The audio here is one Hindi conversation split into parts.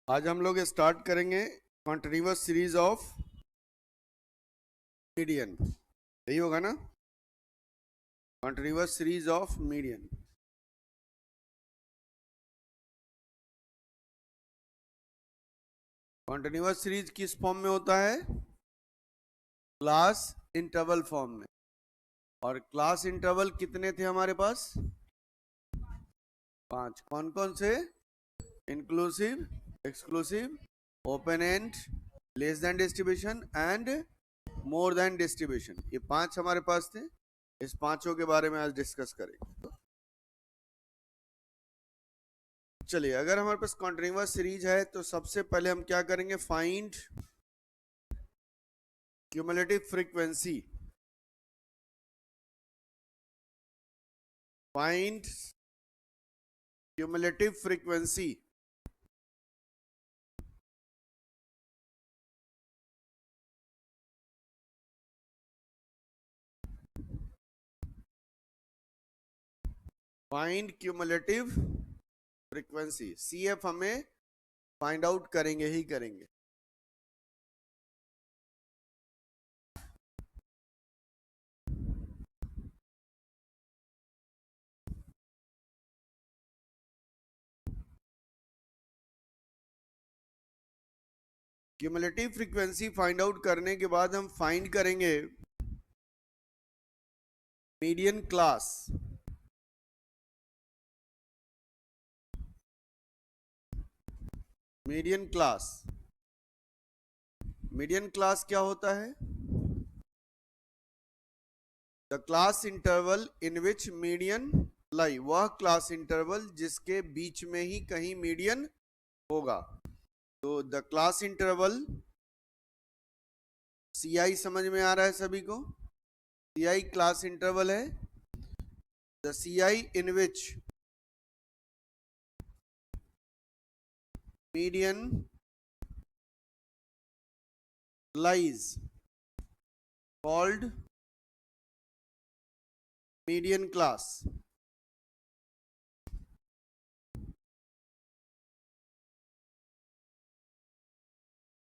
आज हम लोग स्टार्ट करेंगे कॉन्टिन्यूअस सीरीज ऑफ मीडियन। यही होगा ना, continuous series of median. Continuous series किस फॉर्म में होता है? क्लास इंटरवल फॉर्म में। और क्लास इंटरवल कितने थे हमारे पास? 5। कौन कौन से? Inclusive, exclusive, open and, less than distribution and more than distribution. ये 5 हमारे पास थे। इस पांचों के बारे में आज डिस्कस करेंगे। चलिए, अगर हमारे पास कॉन्टिन्यूअस सीरीज है तो सबसे पहले हम क्या करेंगे? Find cumulative frequency. Find cumulative frequency. Find cumulative frequency, CF हमें फाइंड आउट करेंगे ही करेंगे। क्यूमुलेटिव फ्रीक्वेंसी फाइंड आउट करने के बाद हम फाइंड करेंगे median class. Median class, median class क्या होता है? The class interval in which median lie, वह क्लास इंटरवल जिसके बीच में ही कहीं मीडियन होगा। तो द क्लास इंटरवल, CI समझ में आ रहा है सभी को? CI क्लास इंटरवल है। The CI in which median lies called median class.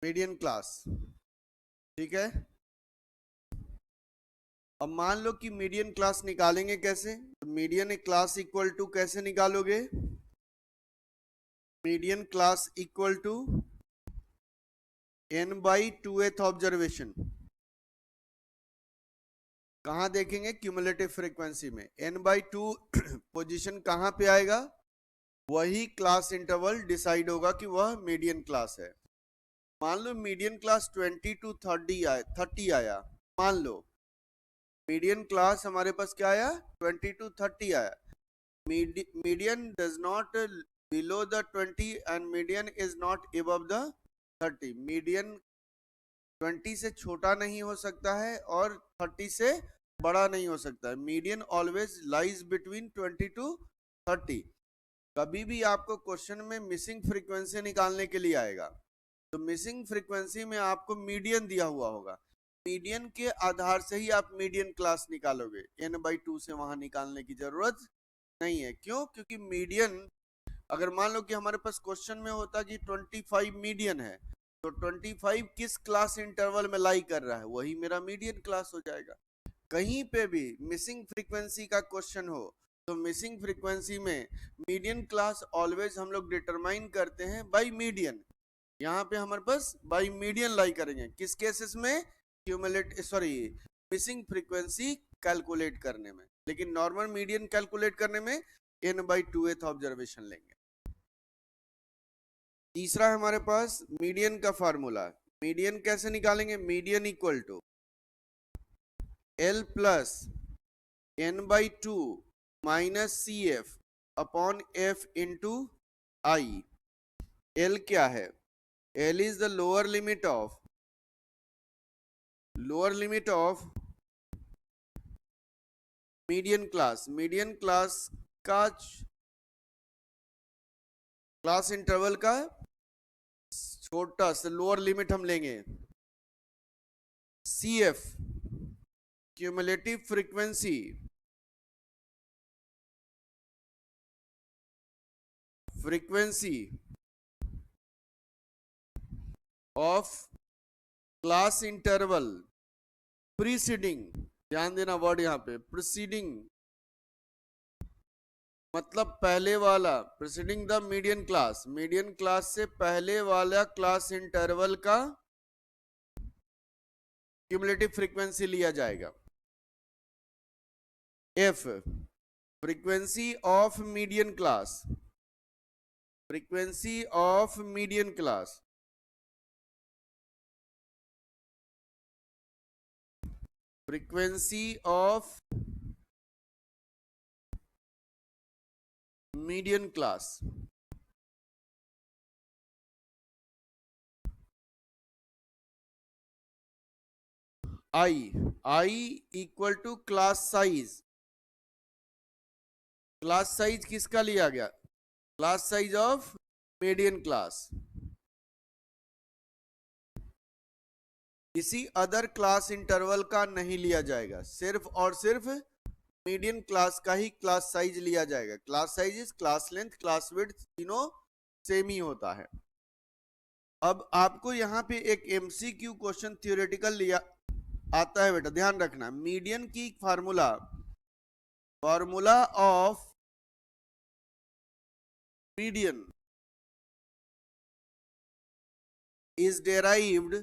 Median class, ठीक है। अब मान लो कि मीडियन क्लास निकालेंगे कैसे? मीडियन क्लास इक्वल टू कैसे निकालोगे? Median class equal to n/2th observation. कहां देखेंगे? क्यूमुलेटिव फ्रीक्वेंसी में n/2 पोजीशन कहां पे आएगा? वही क्लास इंटरवल डिसाइड होगा कि वह मीडियन क्लास है। मान लो मीडियन क्लास 20 to 30 आया। मान लो मीडियन क्लास हमारे पास क्या आया? 20 to 30 आया। Median does not below the 20 and median is not above the 30। Median 20 से छोटा नहीं हो सकता है और 30 से बड़ा नहीं हो सकता है। Median always lies between 20 to 30। कभी भी आपको क्वेश्चन में मिसिंग फ्रीक्वेंसी निकालने के लिए आएगा तो मिसिंग फ्रीक्वेंसी में आपको मीडियन दिया हुआ होगा। मीडियन के आधार से ही आप मीडियन क्लास निकालोगे। n/2 से वहां निकालने की जरूरत नहीं है। क्यों? क्योंकि मीडियन, अगर मान लो कि हमारे पास क्वेश्चन में होता कि 25 मीडियन है तो 25 किस क्लास इंटरवल में लाई कर रहा है, वही मेरा मीडियन क्लास हो जाएगा। कहीं पे भी मिसिंग फ्रीक्वेंसी का क्वेश्चन हो तो मिसिंग फ्रीक्वेंसी में मीडियन क्लास ऑलवेज हम लोग डिटरमाइन करते हैं बाय मीडियन। यहाँ पे हमारे पास बाय मीडियन लाई करेंगे किस केसेस में? मिसिंग फ्रीक्वेंसी कैलकुलेट करने में। लेकिन नॉर्मल मीडियन कैलकुलेट करने में n/2th ऑब्जर्वेशन लेंगे। तीसरा है हमारे पास मीडियन का फार्मूला। मीडियन कैसे निकालेंगे? Median equal to L plus n/2 minus CF upon F into I। L क्या है? L is the lower limit of median class. Median class का क्लास इंटरवल का छोटा सा लोअर लिमिट हम लेंगे। CF cumulative frequency, of class interval preceding, ध्यान देना वर्ड यहां पे प्रीसीडिंग, मतलब पहले वाला, preceding the median class, median class से पहले वाला क्लास इंटरवल का क्यूमुलेटिव फ्रीक्वेंसी लिया जाएगा। F frequency of median class, frequency of median class, frequency of median class, I equal to class size, class size किसका लिया गया, class size of median class, किसी अदर क्लास इंटरवल का नहीं लिया जाएगा, सिर्फ और सिर्फ मीडियन क्लास का ही क्लास साइज लिया जाएगा। Class size is class length, class width तीनों सेम ही होता है। अब आपको यहाँ पे एक एमसीक्यू क्वेश्चन थ्योरेटिकल लिया आता है बेटा, ध्यान रखना। मीडियन की formula, formula of median is derived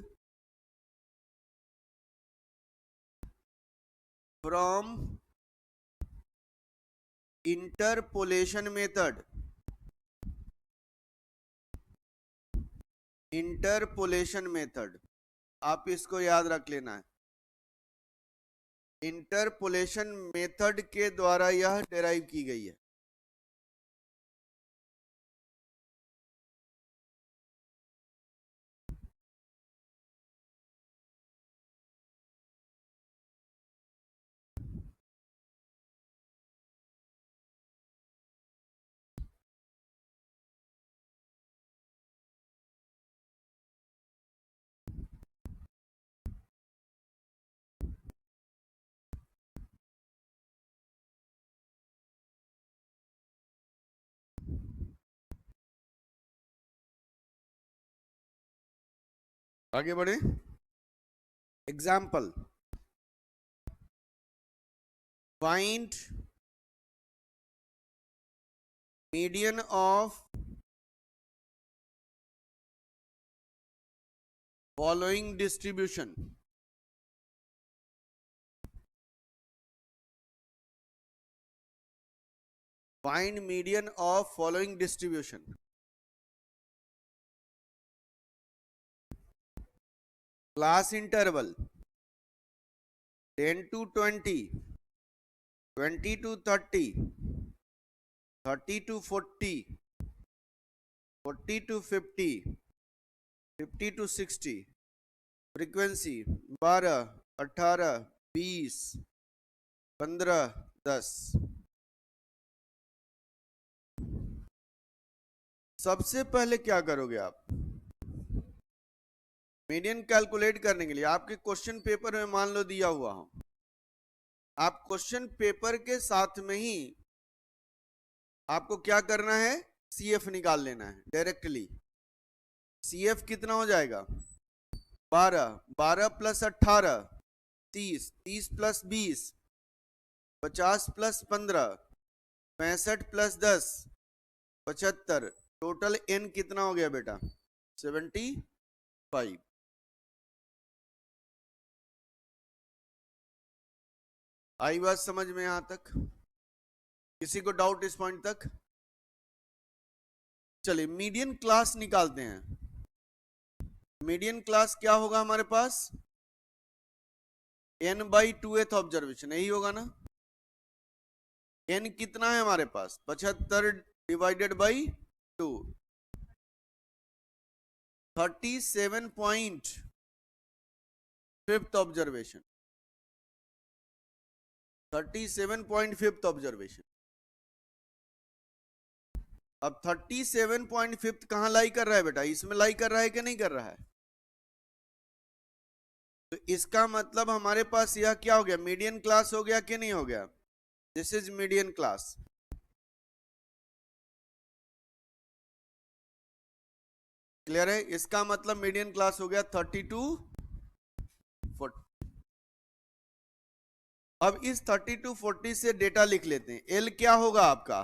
from interpolation method, interpolation method, आप इसको याद रख लेना है। इंटरपोलेशन मेथड के द्वारा यह डेराइव की गई है। आगे बढ़े। Example, find median of following distribution, find median of following distribution. Class interval 10 to 20, 20 to 30, 30 to 40, 40 to 50, 50 to 60, frequency 12, 18, 20, 15, 10। सबसे पहले क्या करोगे आप, मीडियन कैलकुलेट करने के लिए आपके क्वेश्चन पेपर में मान लो दिया हुआ हो, आप क्वेश्चन पेपर के साथ में ही आपको क्या करना है, सीएफ निकाल लेना है डायरेक्टली। सीएफ कितना हो जाएगा, 12, 12 plus 18 30, 30 plus 20 50 plus 15 65 plus 10 75, total N कितना हो गया बेटा, 75। आई बात समझ में यहां तक, किसी को डाउट इस पॉइंट तक? चलिए मीडियन क्लास निकालते हैं। मीडियन क्लास क्या होगा हमारे पास, n/2th ऑब्जर्वेशन, यही होगा ना। n कितना है हमारे पास, 75 divided by 2, 37.5th observation, 37.5th observation. अब 37.5th कहां लाई कर रहा है बेटा, इसमें लाई कर रहा है कि नहीं कर रहा है? तो इसका मतलब हमारे पास यह क्या हो गया, मीडियन क्लास हो गया कि नहीं हो गया? This is median class. Clear है? इसका मतलब मीडियन क्लास हो गया 30 to 40। अब इस 30 to 40 से डेटा लिख लेते हैं। एल क्या होगा आपका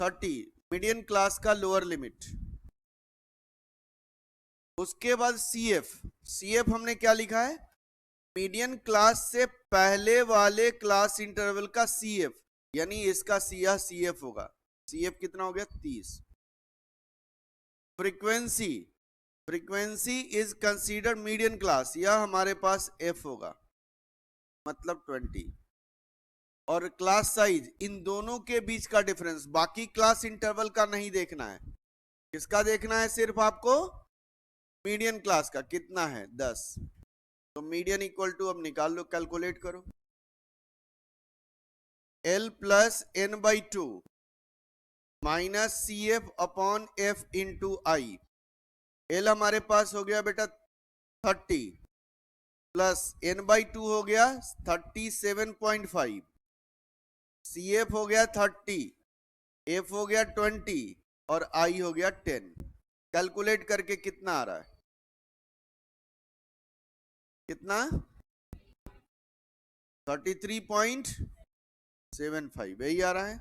30, मीडियन क्लास का लोअर लिमिट। उसके बाद सीएफ, सीएफ हमने क्या लिखा है, मीडियन क्लास से पहले वाले क्लास इंटरवल का सीएफ, यानी इसका सीएफ होगा। सीएफ कितना हो गया 30। Frequency, frequency is considered median class, यह हमारे पास एफ होगा, मतलब 20। और क्लास साइज, इन दोनों के बीच का डिफरेंस, बाकी क्लास इंटरवल का नहीं देखना है, किसका देखना है, सिर्फ आपको मीडियन क्लास का कितना है 10। तो मीडियन इक्वल टू, अब निकाल लो, कैलकुलेट करो, L plus N by 2 minus C F upon F into I. L हमारे पास हो गया बेटा 30 प्लस एन बाई 2 हो गया 37.5, सी एफ हो गया 30, एफ हो गया 20 और आई हो गया 10। कैलकुलेट करके कितना आ रहा है, कितना 33.75 यही आ रहा है।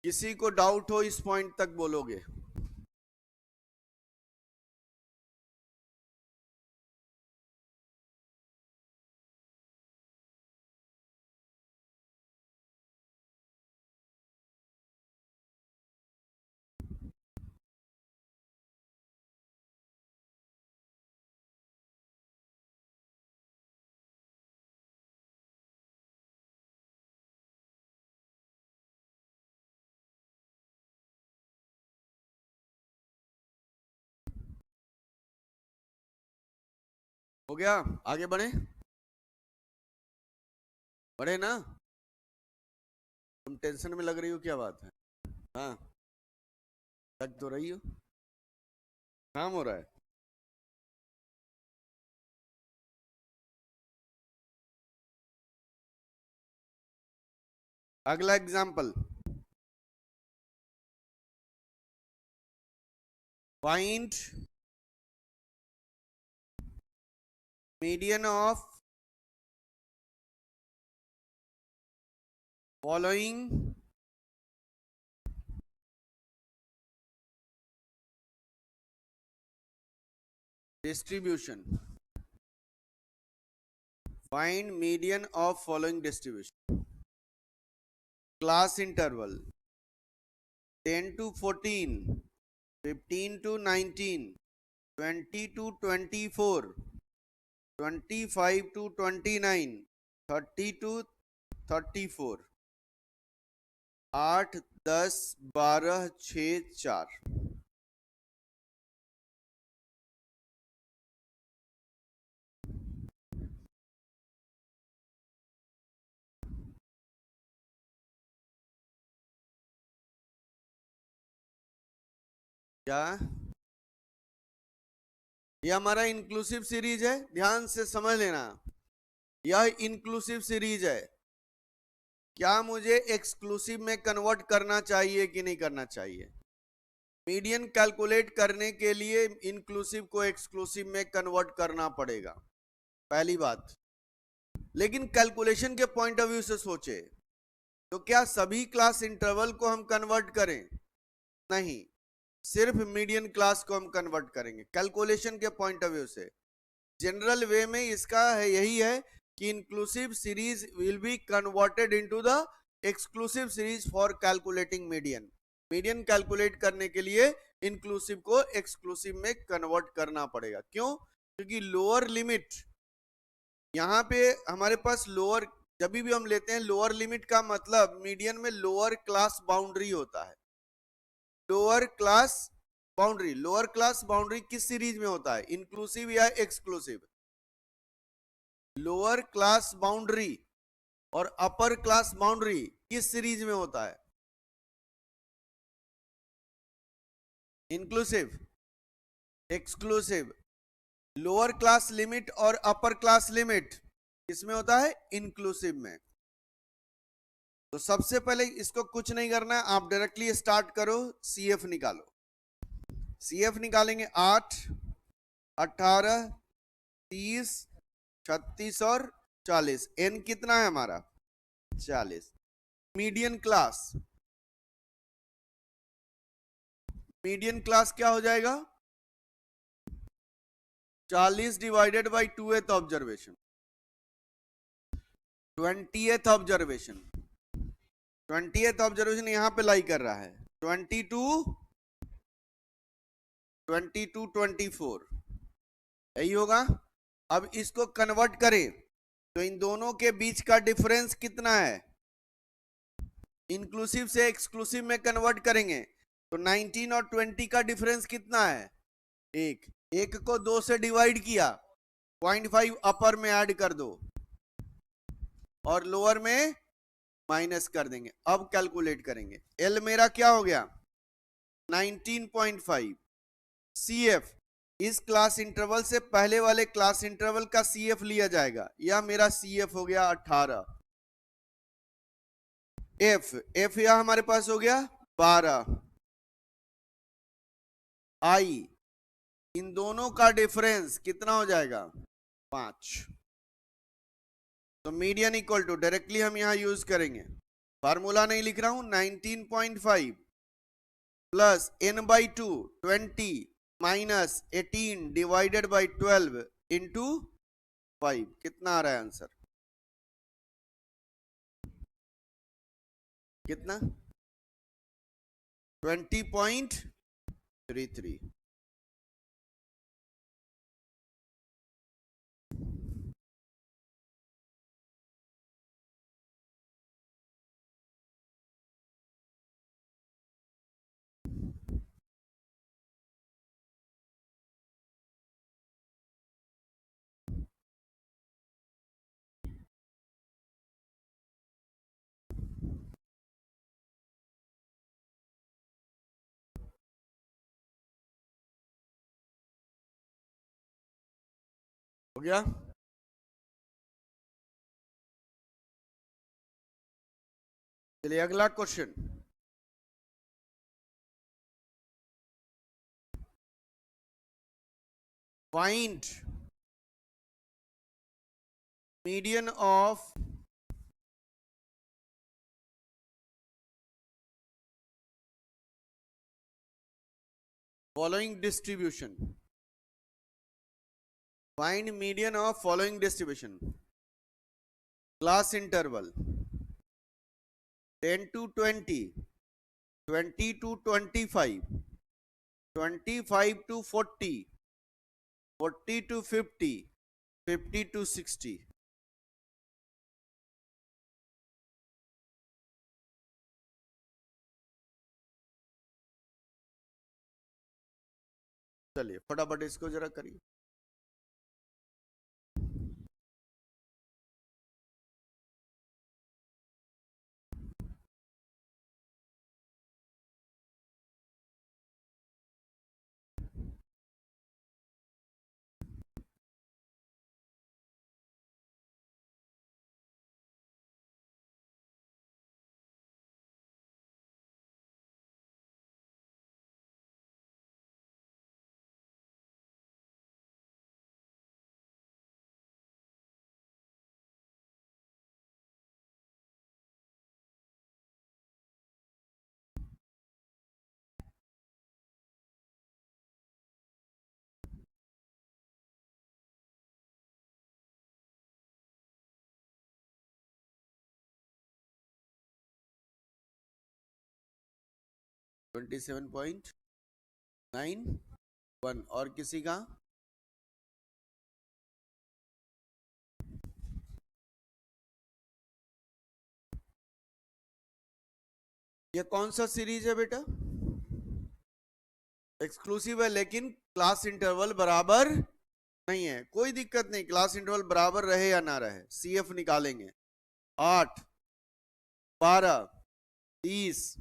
किसी को डाउट हो इस पॉइंट तक बोलोगे? हो गया, आगे बढ़े, बढ़े ना? तुम टेंशन में लग रही हो, क्या बात है? हाँ, लग तो रही हो, काम हो रहा है। अगला example, find median of following distribution, find median of following distribution, class interval 10 to 14, 15 to 19, 20 to 24, 25 to 29, 30 to 34, 8 10 12 6 4। क्या यह हमारा इंक्लूसिव सीरीज है, ध्यान से समझ लेना, यह इंक्लूसिव सीरीज है। क्या मुझे एक्सक्लूसिव में कन्वर्ट करना चाहिए कि नहीं करना चाहिए? मीडियन कैलकुलेट करने के लिए इंक्लूसिव को एक्सक्लूसिव में कन्वर्ट करना पड़ेगा, पहली बात। लेकिन कैलकुलेशन के पॉइंट ऑफ व्यू से सोचे तो क्या सभी क्लास इंटरवल को हम कन्वर्ट करें? नहीं, सिर्फ मीडियन क्लास को हम कन्वर्ट करेंगे कैलकुलेशन के पॉइंट ऑफ व्यू से। जनरल वे में इसका है यही है कि inclusive series will be converted into the exclusive series for calculating median. Median calculate करने के लिए इंक्लूसिव को एक्सक्लूसिव में कन्वर्ट करना पड़ेगा। क्यों? क्योंकि लोअर लिमिट यहाँ पे हमारे पास लोअर, जब भी हम लेते हैं लोअर लिमिट का मतलब मीडियन में लोअर क्लास बाउंड्री होता है। Lower class boundary, lower class boundary किस सीरीज में होता है, इंक्लूसिव या एक्सक्लूसिव? लोअर क्लास बाउंड्री और अपर क्लास बाउंड्री किस सीरीज में होता है? Inclusive, exclusive. Lower class limit और अपर क्लास लिमिट किसमें होता है? इंक्लूसिव में। तो सबसे पहले इसको कुछ नहीं करना है, आप डायरेक्टली स्टार्ट करो, CF निकालो। CF निकालेंगे 8, 18, 30, 36 और 40। N कितना है हमारा? 40। मीडियन क्लास, मीडियन क्लास क्या हो जाएगा? 40 divided by 2th observation, 20th observation, 20th observation यहां पे लाई कर रहा है 22, 22, 24, यही होगा। अब इसको कन्वर्ट करें तो इन दोनों के बीच का डिफरेंस कितना है? इंक्लूसिव से एक्सक्लूसिव में कन्वर्ट करेंगे तो 19 और 20 का डिफरेंस कितना है? एक को 2 से डिवाइड किया, 0.5 अपर में ऐड कर दो और लोअर में माइनस कर देंगे। अब कैलकुलेट करेंगे, एल मेरा क्या हो गया? 19.5। CF इस क्लास इंटरवल से पहले वाले क्लास इंटरवल का CF लिया जाएगा, यह मेरा CF हो गया 18। F यह हमारे पास हो गया 12। I इन दोनों का डिफरेंस कितना हो जाएगा? 5। तो मीडियन इक्वल टू, डायरेक्टली हम यहां यूज करेंगे, फार्मूला नहीं लिख रहा हूं, 19.5 plus n/2 20 minus 18 divided by 12 into 5। कितना आ रहा है आंसर? कितना? 20.33। हो गया? चलिए अगला question. Find median of following distribution. Find median of following distribution. Class interval 10 to 20, 20 to 25, 25 to 40, 40 to 50, 50 to 60. चलिए फटाफट इसको जरा करिए। ट्वेंटी 27.91 और किसी का? ये कौन सा सीरीज है बेटा? एक्सक्लूसिव है लेकिन क्लास इंटरवल बराबर नहीं है। कोई दिक्कत नहीं, क्लास इंटरवल बराबर रहे या ना रहे, CF निकालेंगे। 8, 12, 30,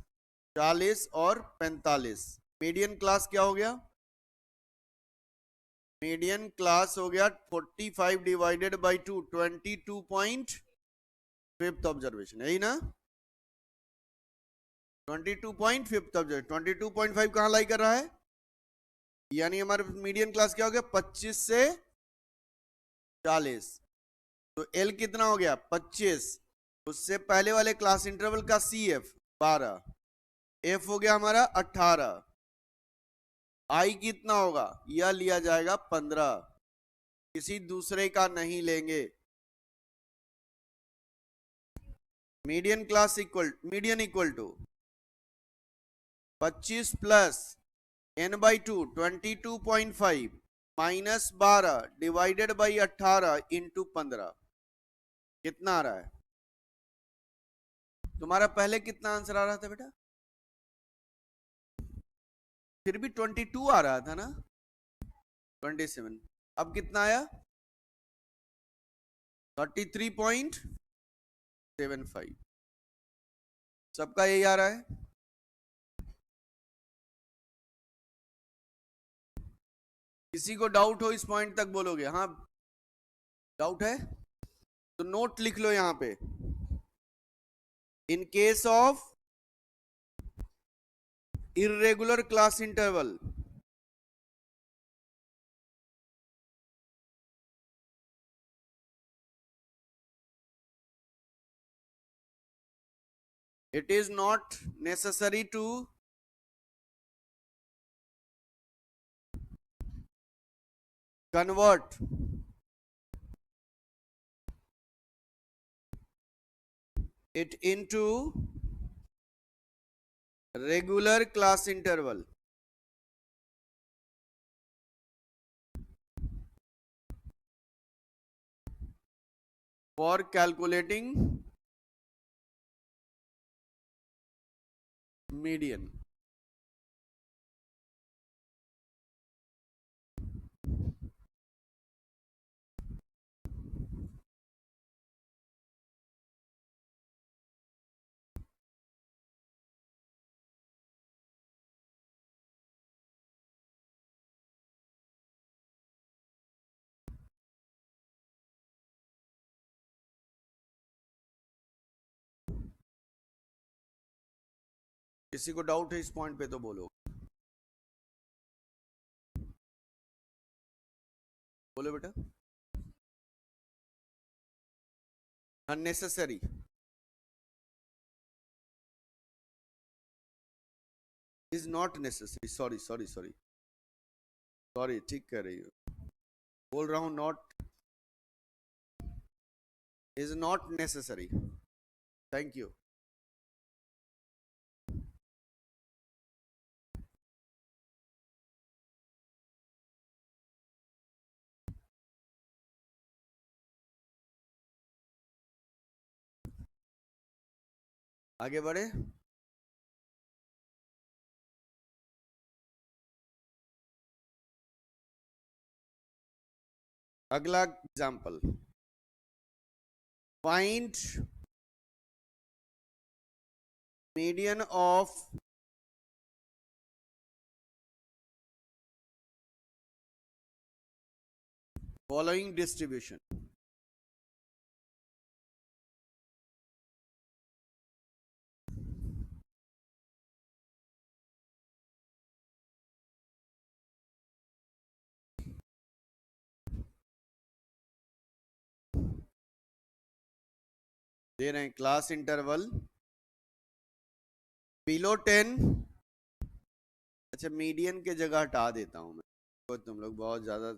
40 और 45। मीडियन क्लास क्या हो गया? मीडियन क्लास हो गया 45 डिवाइडेड बाई 2, 22.5 ऑब्जर्वेशन, यही ना? 22.5 तब 22.5 कहां लाई कर रहा है, यानी हमारे मीडियन क्लास क्या हो गया 25 से 40। तो एल कितना हो गया 25, उससे पहले वाले क्लास इंटरवल का सी एफ 12, एफ हो गया हमारा 18, आई कितना होगा, यह लिया जाएगा 15, किसी दूसरे का नहीं लेंगे। Median equal to 25 plus n by 2 22.5 minus 12 divided by 18 into 15, कितना आ रहा है तुम्हारा, पहले कितना आंसर आ रहा था बेटा, फिर भी 22 आ रहा था ना, 27, अब कितना आया 33.75, सबका यही आ रहा है। किसी को डाउट हो इस पॉइंट तक बोलोगे हाँ, डाउट है तो नोट लिख लो यहां पे, इन case of irregular class interval it is not necessary to convert it into regular class interval for calculating median। किसी को डाउट है इस पॉइंट पे तो बोलो, बोलो बेटा। Unnecessary, is not necessary, sorry ठीक कह रही हो, बोल रहा हूं not, is not necessary, thank you. आगे बढ़े, अगला example, find median of following distribution. दे रहे हैं क्लास इंटरवल बिलो 10, अच्छा मीडियन के जगह हटा देता हूं मैं, तो तुम लोग बहुत ज्यादा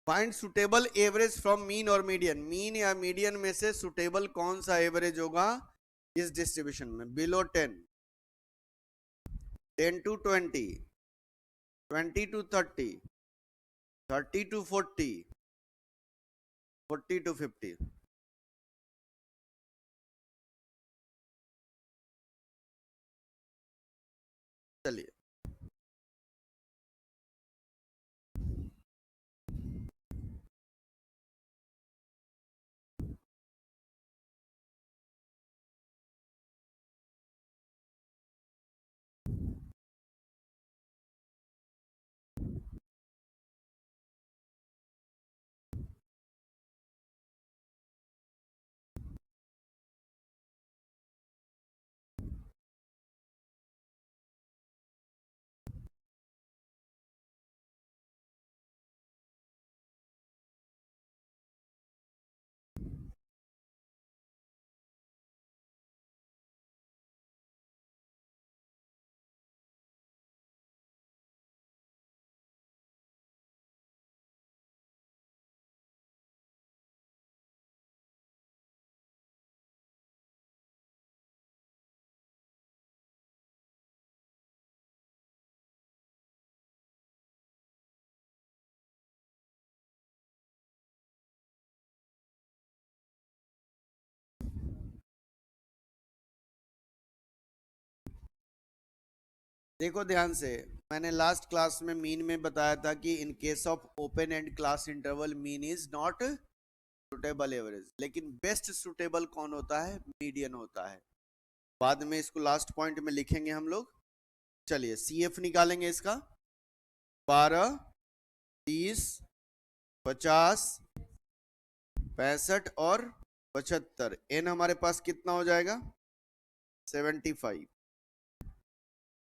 find suitable average from mean और मीडियन, मीन या मीडियन में से सुटेबल कौन सा एवरेज होगा इस डिस्ट्रीब्यूशन में, below 10, 10 to 20, 20 to 30, 30 to 40, 40 to 50। चलिए देखो ध्यान से, मैंने लास्ट क्लास में मीन में बताया था कि in case of open end class interval mean is not suitable average, लेकिन बेस्ट सुटेबल कौन होता है, मीडियन होता है। बाद में इसको लास्ट पॉइंट में लिखेंगे हम लोग। चलिए सीएफ निकालेंगे इसका, 12, 30, 50, 65 और 75। एन हमारे पास कितना हो जाएगा, 75।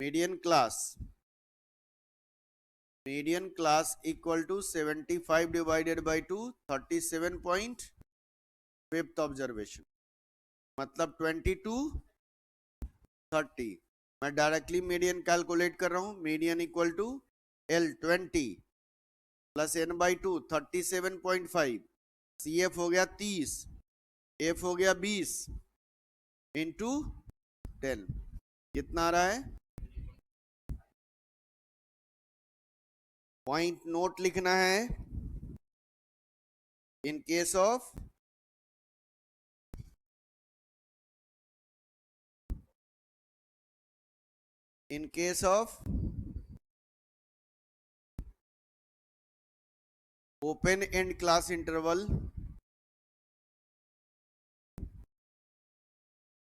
Median class equal to 75 divided by 2, 37.5 observation, मतलब 22, 30। मैं डायरेक्टली मीडियन कैलकुलेट कर रहा हूं, median equal to L 20 plus N by 2, 37.5, CF हो गया 30, F हो गया 20 इंटू 10, कितना आ रहा है, पॉइंट नोट लिखना है। In case of open end class interval,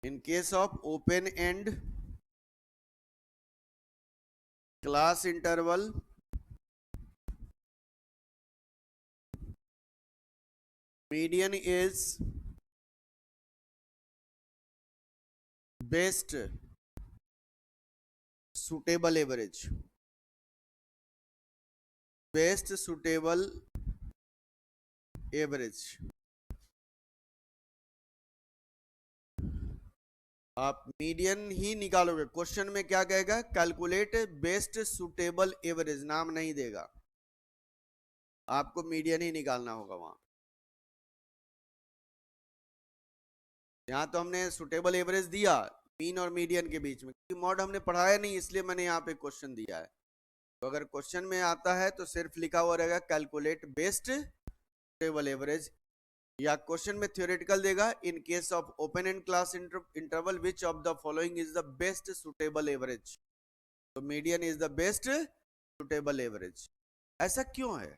in case of open end class interval median is best suitable average, best suitable average। आप मीडियन ही निकालोगे, क्वेश्चन में क्या कहेगा, कैलकुलेट बेस्ट सुटेबल एवरेज, नाम नहीं देगा, आपको मीडियन ही निकालना होगा वहां। यहाँ तो हमने सुटेबल एवरेज दिया मीन और मीडियन के बीच में, क्योंकि मॉड हमने पढ़ाया नहीं इसलिए मैंने यहाँ पे क्वेश्चन दिया है। तो अगर क्वेश्चन में आता है तो सिर्फ लिखा हुआ रहेगा कैलकुलेट बेस्ट सुटेबल एवरेज, या क्वेश्चन में थ्योरेटिकल देगा in case of open end class interval which of the following is the best suitable average, तो median is the best suitable average. ऐसा क्यों है,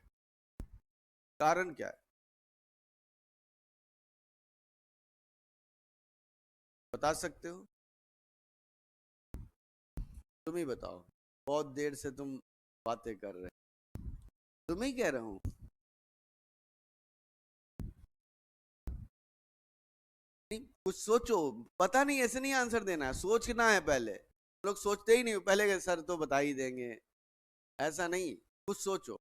कारण क्या है, बता सकते हो, तुम ही बताओ, बहुत देर से तुम बातें कर रहे हैं, तुम ही कह रहा हूं। नहीं कुछ सोचो, पता नहीं ऐसे नहीं आंसर देना है, सोचना है पहले, लोग सोचते ही नहीं, पहले सर तो बता ही देंगे, ऐसा नहीं, कुछ सोचो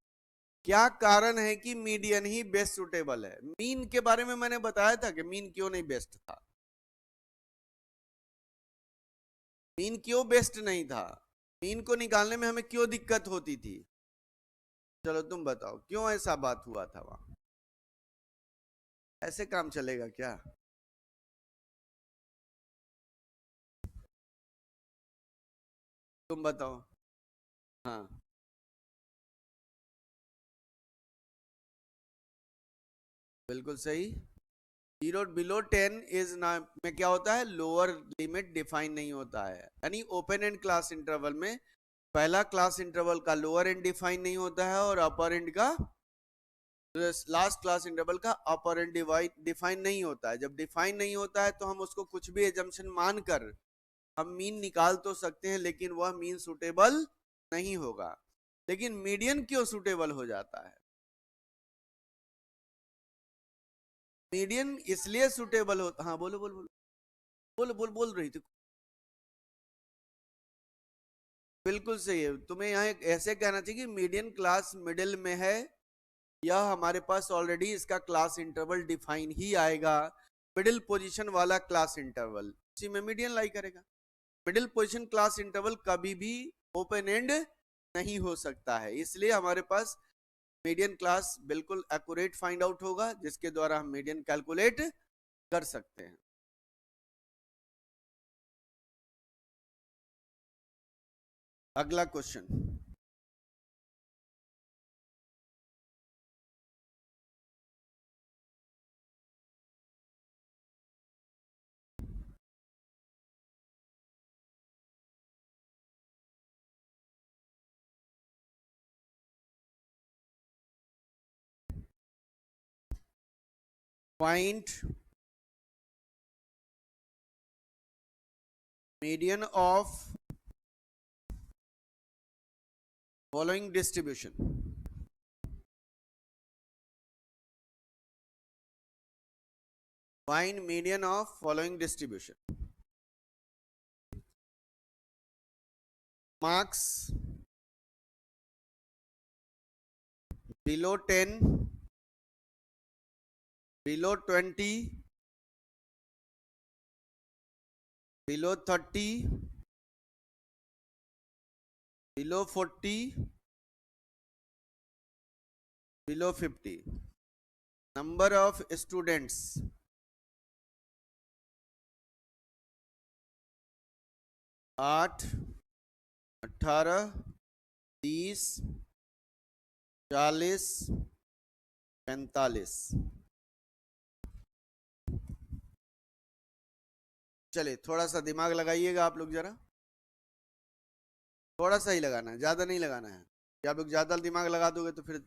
क्या कारण है कि मीडियन ही बेस्ट सुटेबल है। मीन के बारे में मैंने बताया था कि मीन क्यों नहीं बेस्ट था, मीन क्यों बेस्ट नहीं था, मीन को निकालने में हमें क्यों दिक्कत होती थी, चलो तुम बताओ क्यों ऐसा बात हुआ था वहां? ऐसे काम चलेगा क्या? तुम बताओ। हाँ, बिल्कुल सही। जीरो बिलो 10 इज ना में क्या होता है, लोअर लिमिट डिफाइन नहीं होता है, यानी ओपन एंड क्लास इंटरवल में पहला क्लास इंटरवल का लोअर एंड डिफाइन नहीं होता है और अपर एंड का, लास्ट क्लास इंटरवल का अपर एंड डिफाइन नहीं होता है। जब डिफाइन नहीं होता है तो हम उसको कुछ भी एजम्पशन मानकर हम मीन निकाल तो सकते हैं, लेकिन वह मीन सुटेबल नहीं होगा। लेकिन मीडियन क्यों सुटेबल हो जाता है? मीडियन इसलिए सुटेबल होता, हाँ बोलो बोलो बोलो, बोल रही थी। बिल्कुल सही है, तुम्हें यहाँ ऐसे कहना चाहिए कि मीडियन क्लास मिडिल में है, यह हमारे पास ऑलरेडी इसका क्लास इंटरवल डिफाइन ही आएगा, मिडिल पोजीशन वाला क्लास इंटरवल उसी में मीडियन लाई करेगा। मिडिल पोजीशन क्लास इंटरवल कभी भी ओपन एंड नहीं हो सकता है, इसलिए हमारे पास मीडियन क्लास बिल्कुल एक्यूरेट फाइंड आउट होगा, जिसके द्वारा हम मीडियन कैलकुलेट कर सकते हैं। अगला question. Find median of following distribution. Find median of following distribution. Marks below 10, below 20, below 30, below 40, below 50. Number of students 8, 18, 30, 40, 45। चलिए थोड़ा सा दिमाग लगाइएगा आप लोग जरा, थोड़ा सा ही लगाना है, ज्यादा नहीं लगाना है, कि आप लोग ज्यादा दिमाग लगा दोगे तो फिर।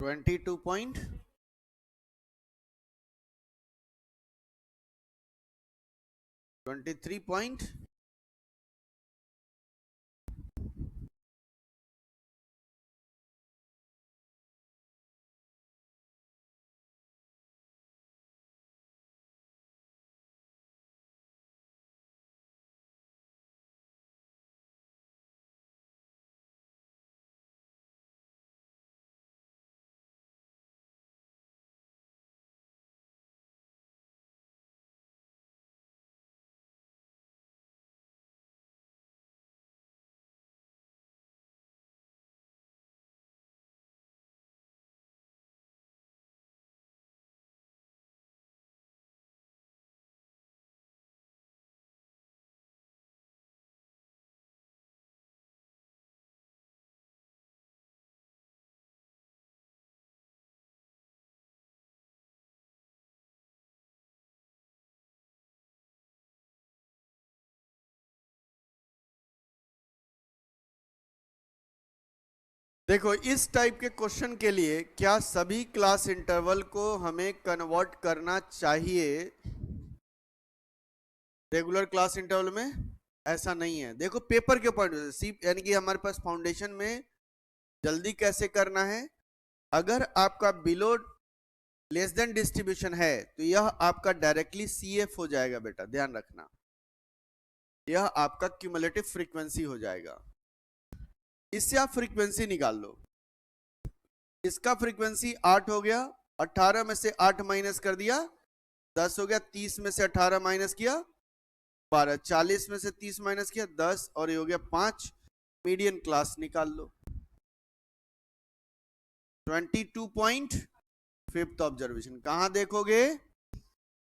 ट्वेंटी टू पॉइंट 23 पॉइंट देखो इस टाइप के क्वेश्चन के लिए क्या सभी क्लास इंटरवल को हमें कन्वर्ट करना चाहिए रेगुलर क्लास इंटरवल में? ऐसा नहीं है। देखो पेपर के पॉइंट से यानी कि हमारे पास फाउंडेशन में जल्दी कैसे करना है, अगर आपका बिलो लेस देन डिस्ट्रीब्यूशन है तो यह आपका डायरेक्टली सीएफ हो जाएगा बेटा, ध्यान रखना, यह आपका क्यूमुलेटिव फ्रीक्वेंसी हो जाएगा। इससे आप फ्रीक्वेंसी निकाल लो। इसका फ्रीक्वेंसी 8 हो गया, 18 में से 8 माइनस कर दिया 10 हो गया, 30 में से 18 माइनस किया 12, 40 में से 30 माइनस किया 10 और ये हो गया 5। मीडियन क्लास निकाल लो। 22.5 ऑब्जर्वेशन कहां देखोगे?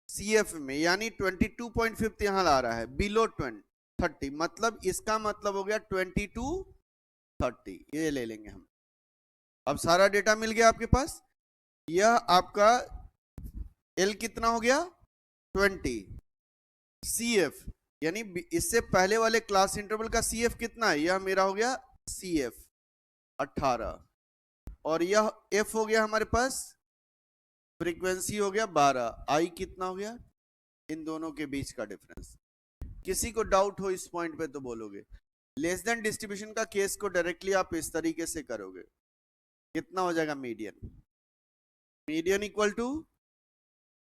सीएफ में, यानी 22.5 यहां ला रहा है, बिलो 30, मतलब इसका मतलब हो गया 2230, ये ले लेंगे हम। अब सारा डेटा मिल गया आपके पास। यह आपका एल कितना हो गया? 20। सीएफ यानी इससे पहले वाले क्लास इंटरवल का सीएफ कितना है? यह मेरा हो गया सीएफ 18, और यह एफ हो गया हमारे पास, फ्रीक्वेंसी हो गया 12, आई कितना हो गया? इन दोनों के बीच का डिफरेंस। किसी को डाउट हो इस पॉइंट पे तो बोलोगे। लेस देन डिस्ट्रीब्यूशन का केस को डायरेक्टली आप इस तरीके से करोगे, कितना हो जाएगा? Median. Median equal to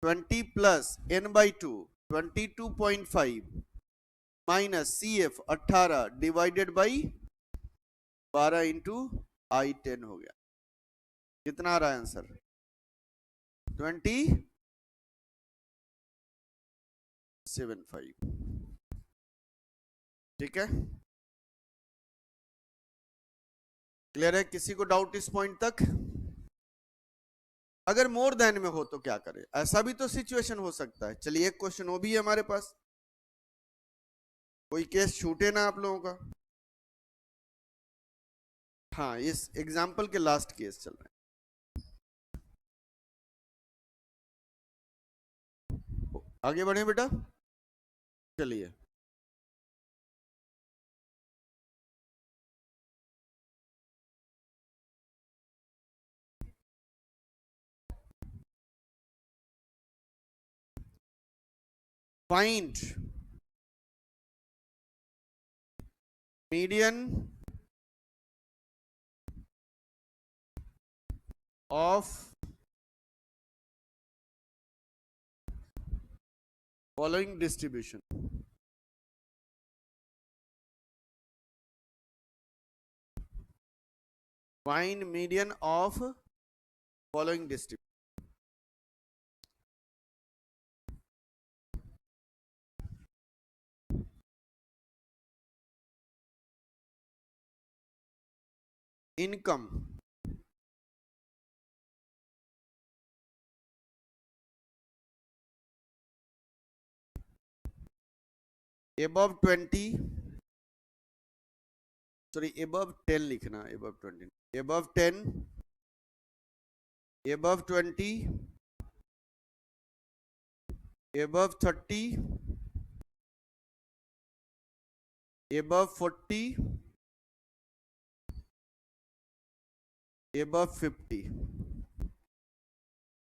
20 plus n by 2, 22.5 minus C F 18 divided by 12 into I 10 हो गया। कितना आ रहा है आंसर? 2075। ठीक है, क्लियर है? किसी को डाउट इस पॉइंट तक? अगर मोर देन में हो तो क्या करें? ऐसा भी तो सिचुएशन हो सकता है। चलिए एक क्वेश्चन वो भी है हमारे पास, कोई केस छूटे ना आप लोगों का। हाँ, इस एग्जाम्पल के लास्ट केस चल रहे हैं। आगे बढ़े बेटा, चलिए। Find median of following distribution. Find median of following distribution. Income above 20, sorry above 10 लिखना, above 20, above 10, above 20, above 30, above 40, above 50,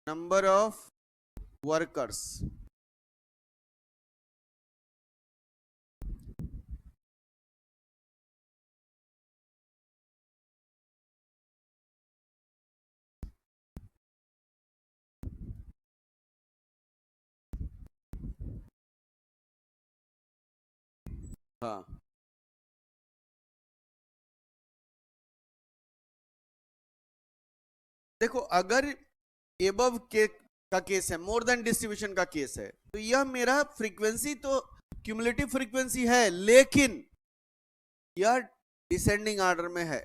number of workers, हाँ देखो, अगर एबव के का केस है, मोर देन डिस्ट्रीब्यूशन का केस है, तो यह मेरा फ्रीक्वेंसी तो क्यूमुलेटिव फ्रीक्वेंसी है, लेकिन यह डिसेंडिंग ऑर्डर में है।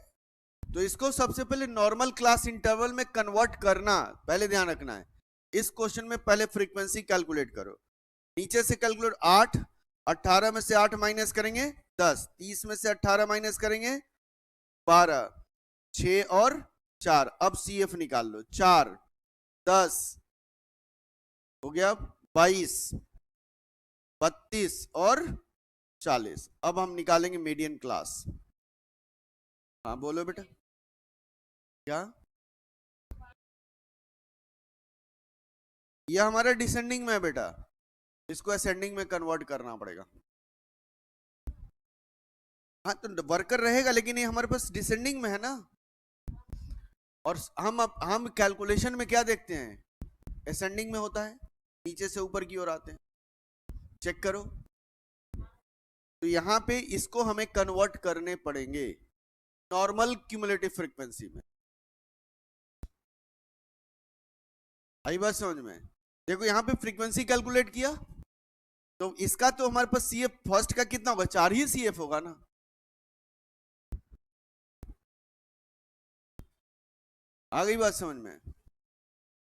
तो इसको सबसे पहले नॉर्मल क्लास इंटरवल में कन्वर्ट करना पहले ध्यान रखना है। इस क्वेश्चन में पहले फ्रीक्वेंसी कैलकुलेट करो, नीचे से कैलकुलेट 8, 18 में से 8 माइनस करेंगे 10, 30 में से 18 माइनस करेंगे 12, 6 और 4, अब सीएफ निकाल लो, 4 10 हो गया 22, 32 और 40। अब हम निकालेंगे मीडियन क्लास। हाँ बोलो बेटा। क्या यह हमारा डिसेंडिंग में है बेटा, इसको असेंडिंग में कन्वर्ट करना पड़ेगा। हाँ तो वर्कर रहेगा लेकिन ये हमारे पास डिसेंडिंग में है ना, और हम कैलकुलेशन में क्या देखते हैं, असेंडिंग में होता है, नीचे से ऊपर की ओर आते हैं, चेक करो। तो यहां पे इसको हमें कन्वर्ट करने पड़ेंगे नॉर्मल क्यूमुलेटिव फ्रीक्वेंसी में। आई बात समझ में? देखो यहां पे फ्रीक्वेंसी कैलकुलेट किया तो इसका तो हमारे पास सीएफ फर्स्ट का कितना होगा, 4 ही सीएफ होगा ना। आ गई बात समझ में?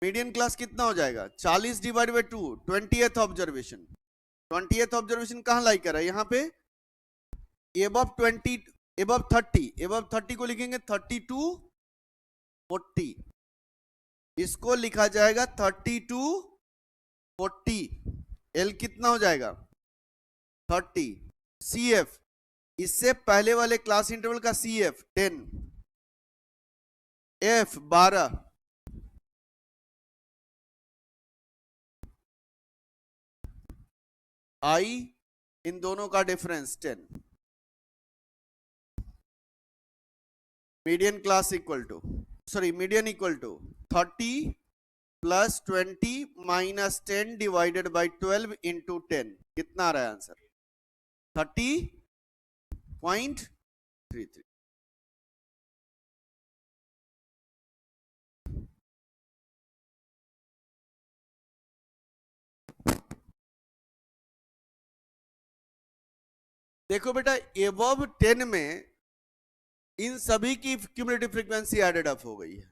मीडियन क्लास कितना हो जाएगा, 40 divide by 2, 20th observation. 20th observation कहां लाई कर रहा है, यहां पे एबव 20, एबव 30, एबव 30 को लिखेंगे 30 to 40, इसको लिखा जाएगा 30 to 40। एल कितना हो जाएगा 30, सीएफ इससे पहले वाले क्लास इंटरवल का सीएफ 10, एफ 12, आई इन दोनों का difference 10। Median class equal to, sorry median equal to 30 plus 20 minus 10 divided by 12 into 10, कितना आ रहा है आंसर, 30.33। देखो बेटा एबव 10 में इन सभी की क्यूमुलेटिव फ्रीक्वेंसी एडेड अप हो गई है,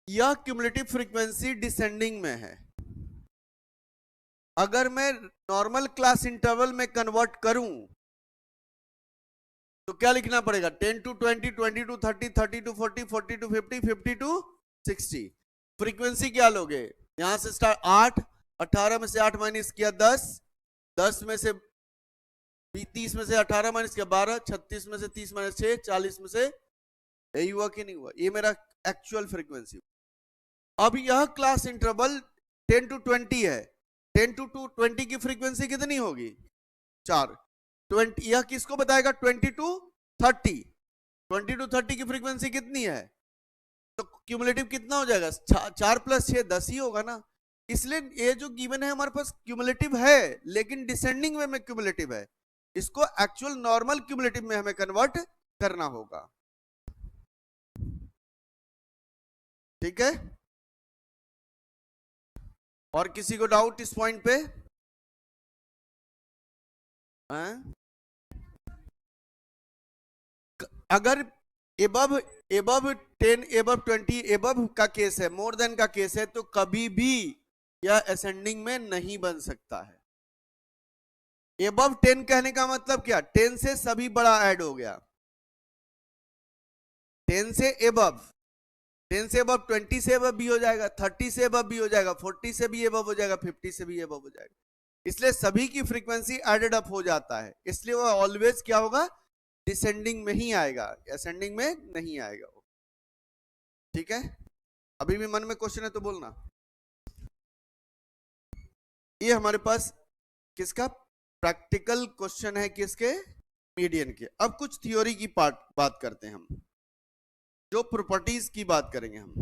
यह क्यूमुलेटिव फ्रीक्वेंसी डिसेंडिंग में है। अगर मैं नॉर्मल क्लास इंटरवल में कन्वर्ट करूं तो क्या लिखना पड़ेगा, 10 to 20, 20 to 30, 30 to 40, 40 to 50, 50 to 60। Frequency क्या लोगे, यहां से स्टार्ट 8, 18 में से 8 माइनस किया 10, 10 में से 30 में से 18 माइनस किया 12, 36 में से 30 माइनस 6, 40 में से, यही हुआ कि नहीं हुआ, ये मेरा एक्चुअल फ्रीक्वेंसी। अब यह क्लास इंटरवल 10 to 20 है, 10 to 20 की फ्रीक्वेंसी कितनी होगी 4, 20 यह किसको बताएगा 20 to 30, 20 to 30 की फ्रीक्वेंसी कितनी है, तो क्यूमुलेटिव कितना हो जाएगा 4 प्लस 6 10 ही होगा ना। इसलिए ये जो गिवन है हमारे पास क्यूमुलेटिव है लेकिन डिसेंडिंग वे में क्यूमुलेटिव है, इसको एक्चुअल नॉर्मल क्यूमुलेटिव में हमें कन्वर्ट करना होगा। ठीक है, और किसी को डाउट इस पॉइंट पे? अगर एबव 10, एबव 20, एबव का केस है, मोर देन का केस है, तो कभी भी यह असेंडिंग में नहीं बन सकता है। एबव 10 कहने का मतलब क्या, 10 से सभी बड़ा ऐड हो गया, 10 से एबव, 10 से एबव 20 से एबव भी हो जाएगा, 30 से एबव भी हो जाएगा, 40 से भी एबव हो जाएगा, 50 से भी एबव हो जाएगा, इसलिए सभी की फ्रीक्वेंसी एडेड अप हो जाता है, इसलिए वो ऑलवेज क्या होगा, डिसेंडिंग में ही आएगा, असेंडिंग में नहीं आएगा। ठीक है, अभी भी मन में क्वेश्चन है तो बोलना। ये हमारे पास किसका प्रैक्टिकल क्वेश्चन है, किसके, मीडियन के। अब कुछ थ्योरी की बात करते हैं हम, जो प्रॉपर्टीज की बात करेंगे हम,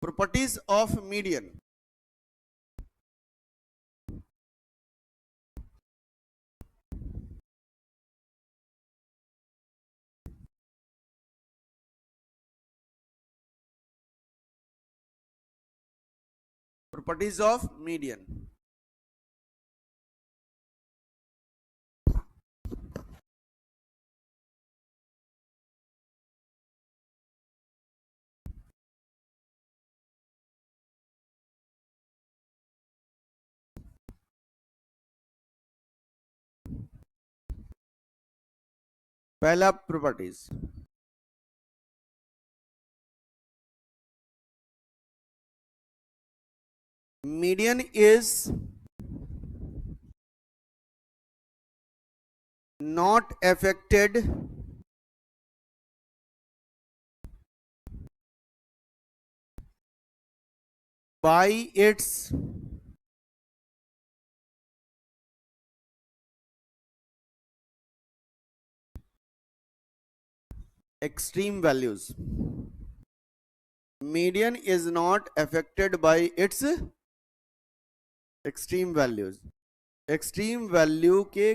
properties of median. Properties of median, पहला properties, median is not affected by its extreme values. Median is not affected by its extreme values. Extreme value के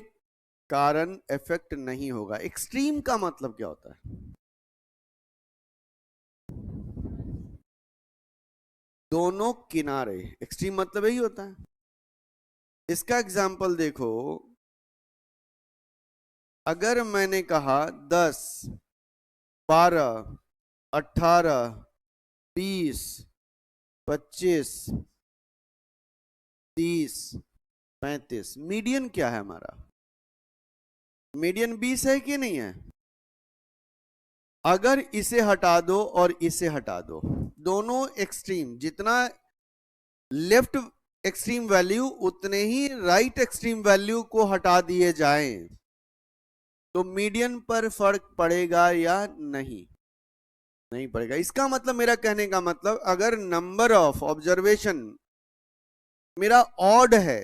कारण इफेक्ट नहीं होगा. एक्सट्रीम का मतलब क्या होता है? दोनों किनारे. एक्सट्रीम मतलब यही होता है. इसका एग्जाम्पल देखो. अगर मैंने कहा 10, 12, 18, 20, 25, 30, 35, मीडियन क्या है हमारा? मीडियन 20 है कि नहीं है? अगर इसे हटा दो और इसे हटा दो, दोनों एक्सट्रीम, जितना लेफ्ट एक्सट्रीम वैल्यू उतने ही राइट एक्सट्रीम वैल्यू को हटा दिए जाएं, तो मीडियन पर फर्क पड़ेगा या नहीं? नहीं पड़ेगा. इसका मतलब, मेरा कहने का मतलब, अगर नंबर ऑफ ऑब्जर्वेशन मेरा ऑड है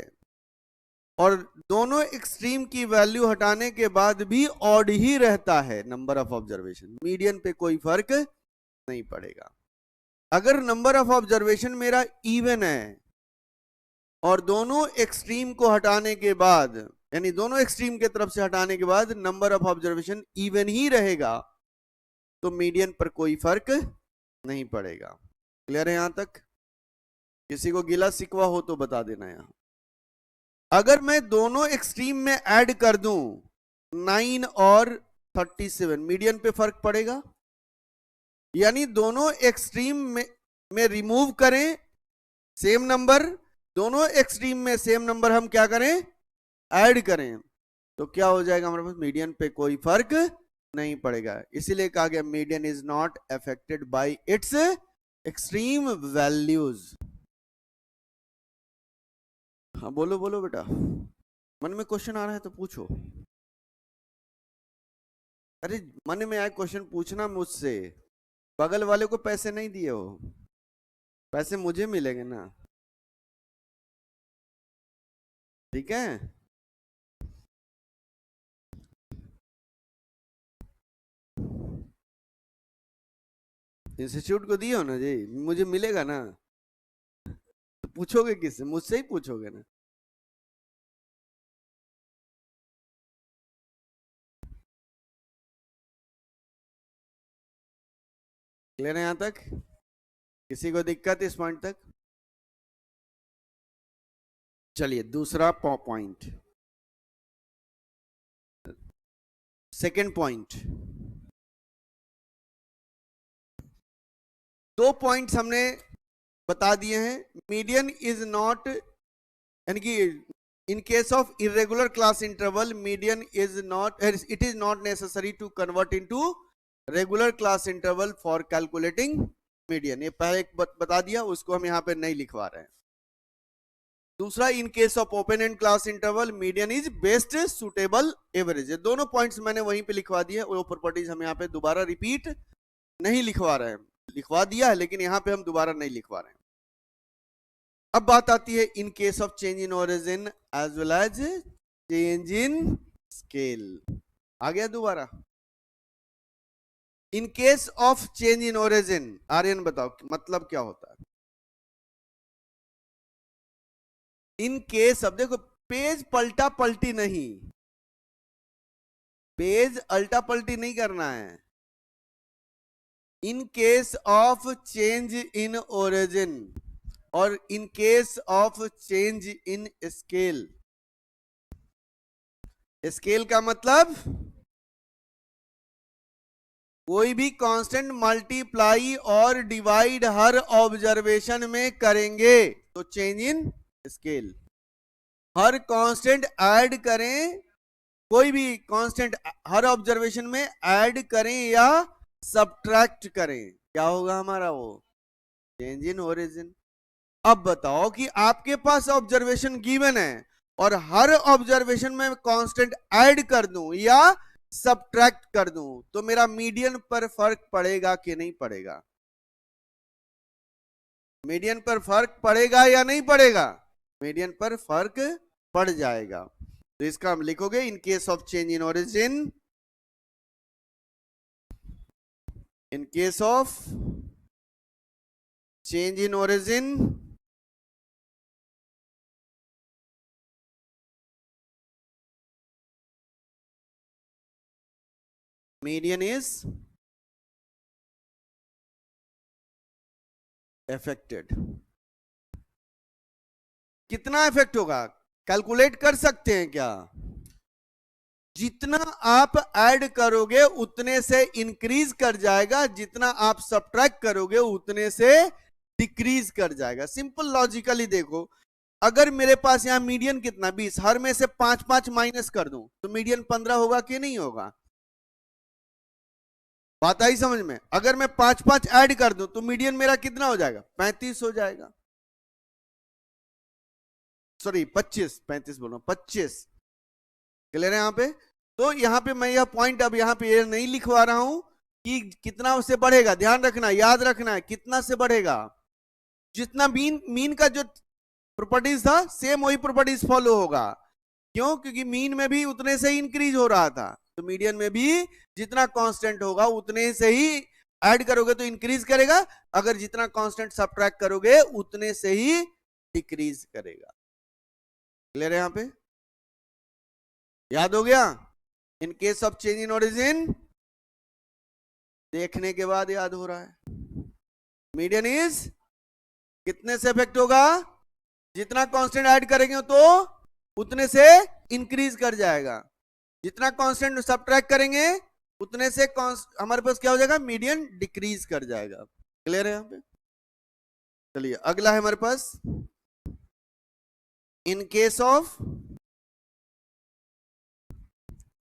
और दोनों एक्सट्रीम की वैल्यू हटाने के बाद भी ऑड ही रहता है नंबर ऑफ ऑब्जर्वेशन, मीडियन पे कोई फर्क नहीं पड़ेगा. अगर नंबर ऑफ ऑब्जर्वेशन मेरा इवन है और दोनों एक्सट्रीम को हटाने के बाद, यानी दोनों एक्सट्रीम के तरफ से हटाने के बाद number of observation even he रहेगा, तो मीडियन पर कोई फर्क नहीं पड़ेगा. क्लियर है यहां तक? किसी को गिला शिकवा हो तो बता देना. यहां अगर मैं दोनों एक्सट्रीम में ऐड कर दूं 9 और 37, मीडियन पे फर्क पड़ेगा? यानी दोनों एक्सट्रीम में रिमूव करें सेम नंबर, दोनों एक्सट्रीम में सेम नंबर हम क्या करें? ऐड करें, तो क्या हो जाएगा हमारे पास? मीडियन पे कोई फर्क नहीं पड़ेगा. इसीलिए कहा गया median is not affected by it's extreme values. हाँ बोलो बोलो बेटा, मन में क्वेश्चन आ रहा है तो पूछो. अरे मन में आए क्वेश्चन पूछना मुझसे. बगल वाले को पैसे नहीं दिए हो, पैसे मुझे मिलेंगे ना. ठीक है? इंस्टीट्यूट को दिए हो ना जी, मुझे मिलेगा ना. तो पूछोगे किससे? मुझसे ही पूछोगे ना. क्लियर है यहां तक? किसी को दिक्कत इस पॉइंट तक? चलिए दूसरा पॉइंट, सेकंड पॉइंट. 2 पॉइंट्स हमने बता दिए हैं. मीडियन इज नॉट, यानी कि in case of irregular class interval median is not, it is not necessary to convert into regular class interval for calculating median. ये पहले बता दिया, उसको हम यहां पे नहीं लिखवा रहे हैं. दूसरा, इन case of open end class interval median is best suitable average. दोनों पॉइंट्स मैंने वहीं पे लिखवा दिए. वो प्रॉपर्टीज हम यहाँ पे दोबारा रिपीट नहीं लिखवा रहे हैं. लिखवा दिया है लेकिन यहां पे हम दोबारा नहीं लिखवा रहे हैं. अब बात आती है in case of change in origin as well as change in scale. आ गया दोबारा. In case of change in origin, Aryan बताओ मतलब क्या होता है? इन केस, अब देखो पेज पलटा पलटी नहीं, पेज अल्टा पलटी नहीं करना है. In case of change in origin और in case of change in scale. Scale का मतलब कोई भी कांस्टेंट मल्टीप्लाई और डिवाइड हर ऑब्जर्वेशन में करेंगे तो चेंज इन स्केल. हर कांस्टेंट ऐड करें, कोई भी कांस्टेंट हर ऑब्जर्वेशन में ऐड करें या सब्ट्रैक्ट करें, क्या होगा हमारा? वो चेंज इन ओरिजिन. अब बताओ कि आपके पास ऑब्जर्वेशन गिवन है और हर ऑब्जर्वेशन में कांस्टेंट ऐड कर दूं या सब्ट्रैक्ट कर दूं, तो मेरा मीडियन पर फर्क पड़ेगा कि नहीं पड़ेगा? मीडियन पर फर्क पड़ेगा या नहीं पड़ेगा? मीडियन पर फर्क पड़ जाएगा। तो इसका हम लिखोगे इन case of change in origin, in case of change in origin median is affected. कितना इफेक्ट होगा कैलकुलेट कर सकते हैं क्या? जितना आप ऐड करोगे उतने से इंक्रीज कर जाएगा, जितना आप सब्ट्रैक्ट करोगे उतने से डिक्रीज कर जाएगा। सिंपल लॉजिकली देखो, अगर मेरे पास यहां मीडियन कितना 20, हर में से 5 माइनस कर दूं तो मीडियन 15 होगा कि नहीं होगा? बात आई समझ में? अगर मैं 5 ऐड कर दूं तो मीडियन मेरा कितना हो जाएगा? 35 हो जाएगा। सॉरी 35 बोल रहा हूं, 25। क्लियर है यहां पे? तो यहां पे मैं यह पॉइंट अब यहां पे ये नहीं लिखवा रहा हूं कि कितना उससे बढ़ेगा। ध्यान रखना, याद रखना है कितना से बढ़ेगा। जितना मीन का जो प्रॉपर्टीज था सेम वही प्रॉपर्टीज फॉलो होगा। क्यों? क्योंकि मीन में भी उतने से ही इंक्रीज हो रहा था, तो मीडियन में भी जितना कांस्टेंट होगा उतने से ही ऐड करोगे तो इंक्रीज करेगा, अगर जितना कांस्टेंट सब्ट्रैक्ट करोगे उतने से ही डिक्रीज करेगा। क्लियर है यहां पे? याद हो गया? इन case of change in origin, देखने के बाद याद हो रहा है। मीडियन इज कितने से इफेक्ट होगा? जितना कांस्टेंट ऐड करेंगे तो उतने से इंक्रीज कर जाएगा, जितना कांस्टेंट सब्ट्रैक्ट करेंगे उतने से हमारे पास क्या हो जाएगा? मीडियन डिक्रीज कर जाएगा। क्लियर है यहां पे? चलिए अगला है हमारे पास, in case of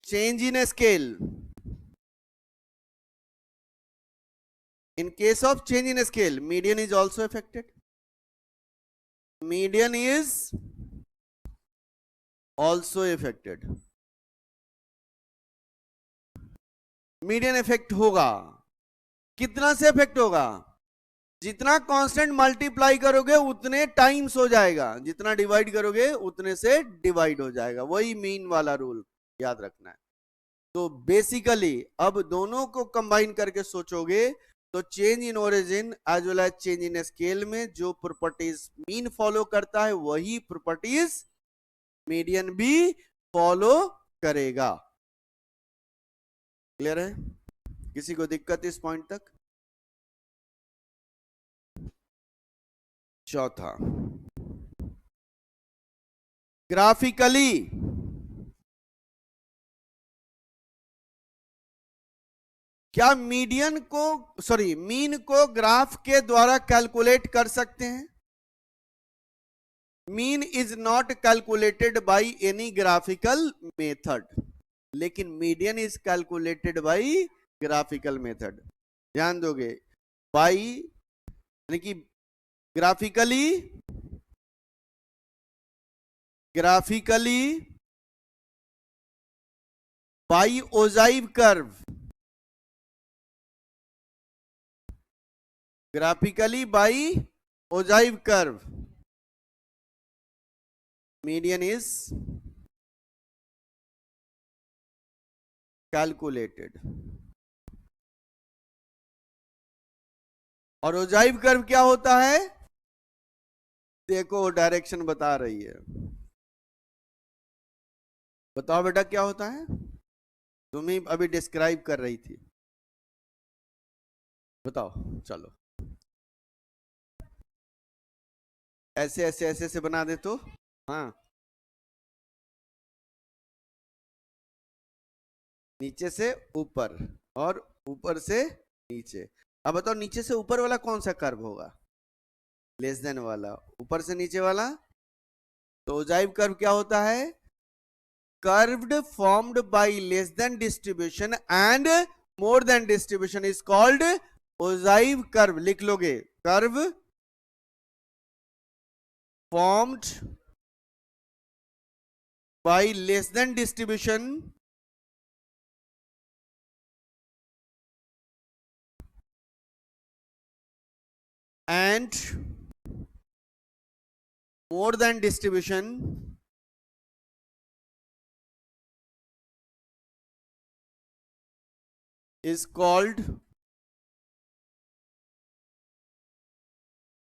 change in scale, in case of change in scale median is also affected. Median is also affected. Median effect होगा। कितना से इफेक्ट होगा? जितना कांस्टेंट मल्टीप्लाई करोगे उतने टाइम्स हो जाएगा, जितना डिवाइड करोगे उतने से डिवाइड हो जाएगा। वही मीन वाला रूल याद रखना है। तो बेसिकली अब दोनों को कंबाइन करके सोचोगे तो change in origin as well as change in scale में जो प्रॉपर्टीज मीन फॉलो करता है वही प्रॉपर्टीज मीडियन भी फॉलो करेगा। क्लियर है? किसी को दिक्कत इस पॉइंट तक? चौथा, ग्राफिकली क्या मीडियन को मीन को ग्राफ के द्वारा कैलकुलेट कर सकते हैं? Mean is not calculated by any graphical method, लेकिन median is calculated by graphical method. ध्यान दोगे, बाय यानी कि graphically by ogive curve, graphically by ogive curve median is calculated. और ओजाइव कर्व क्या होता है? देखो डायरेक्शन बता रही है। बताओ बेटा क्या होता है? तुम ही अभी डिस्क्राइब कर रही थी, बताओ। चलो ऐसे ऐसे ऐसे ऐसे बना दे तो हाँ, नीचे से ऊपर और ऊपर से नीचे। अब बताओ नीचे से ऊपर वाला कौन सा कर्व होगा? लेस देन वाला। ऊपर से नीचे वाला? तो ओजाइव कर्व क्या होता है? Curved formed by less than distribution and more than distribution is called ogive curve. लिख लोगे, curve formed by less than distribution and more than distribution is called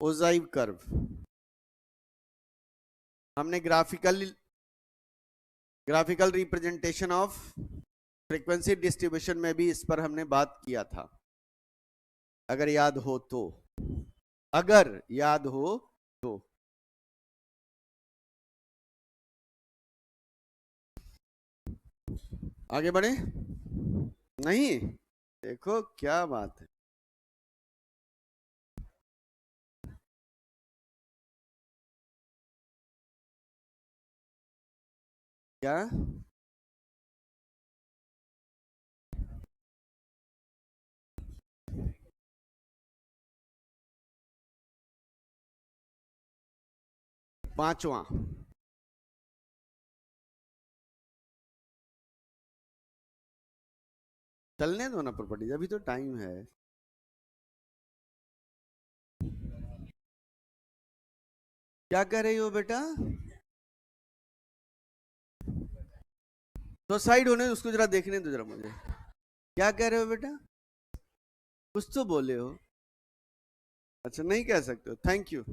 ogive curve. हमने graphical representation of frequency distribution में भी इस पर हमने बात किया था, अगर याद हो तो। आगे बढ़े। नहीं, देखो क्या बात है। क्या पांचवा, चलने दो ना प्रॉपर्टीज, अभी तो टाइम है। क्या कह रही हो बेटा? तो साइड होने उसको जरा देखने दो जरा मुझे। क्या कह रहे हो बेटा? कुछ तो बोले हो। अच्छा, नहीं कह सकते हो, थैंक यू।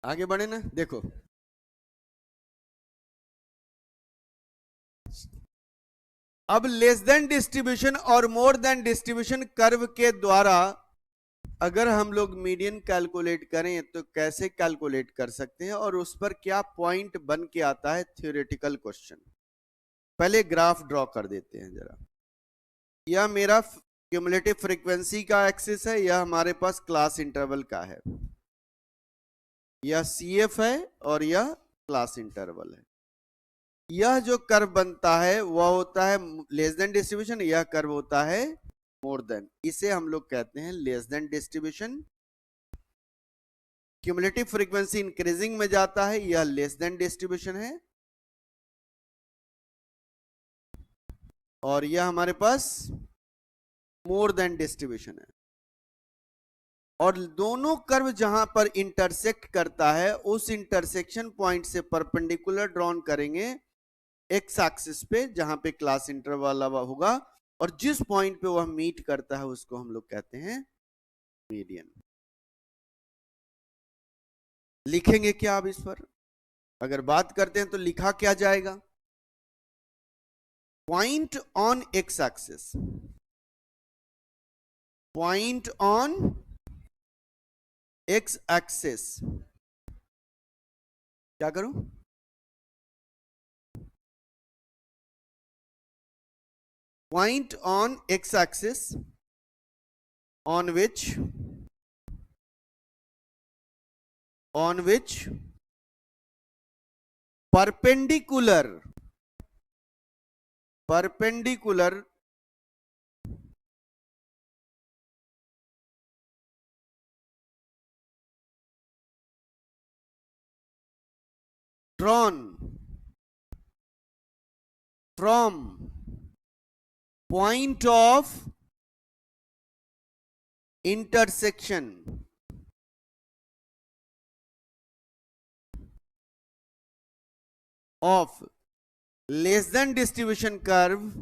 आगे बढ़े ना। देखो, अब लेस देन डिस्ट्रीब्यूशन और मोर देन डिस्ट्रीब्यूशन कर्व के द्वारा अगर हम लोग मीडियन कैलकुलेट करें तो कैसे कैलकुलेट कर सकते हैं और उस पर क्या पॉइंट बन के आता है, थ्योरेटिकल क्वेश्चन। पहले ग्राफ ड्रॉ कर देते हैं जरा। यह मेरा क्यूमुलेटिव फ्रीक्वेंसी का एक्सिस है, यह हमारे पास क्लास इंटरवल का है। यह CF है और यह क्लास इंटरवल है। यह जो कर्व बनता है वह होता है लेस देन डिस्ट्रीब्यूशन, यह कर्व होता है मोर देन। इसे हम लोग कहते हैं less than distribution. Cumulative frequency increasing में जाता है, यह लेस देन डिस्ट्रीब्यूशन है। और यह हमारे पास मोर देन डिस्ट्रीब्यूशन है। और दोनों कर्व जहां पर इंटरसेक्ट करता है उस इंटरसेक्शन पॉइंट से परपेंडिकुलर ड्रॉन करेंगे एक्स एक्सिस पे, जहां पे क्लास इंटरवल होगा, और जिस पॉइंट पे वह मीट करता है उसको हम लोग कहते हैं मीडियन। लिखेंगे क्या अब इस पर? अगर बात करते हैं तो लिखा क्या जाएगा? Point on x axis, point on x axis. क्या करूं? Point on x-axis on which perpendicular drawn from point of intersection of less than distribution curve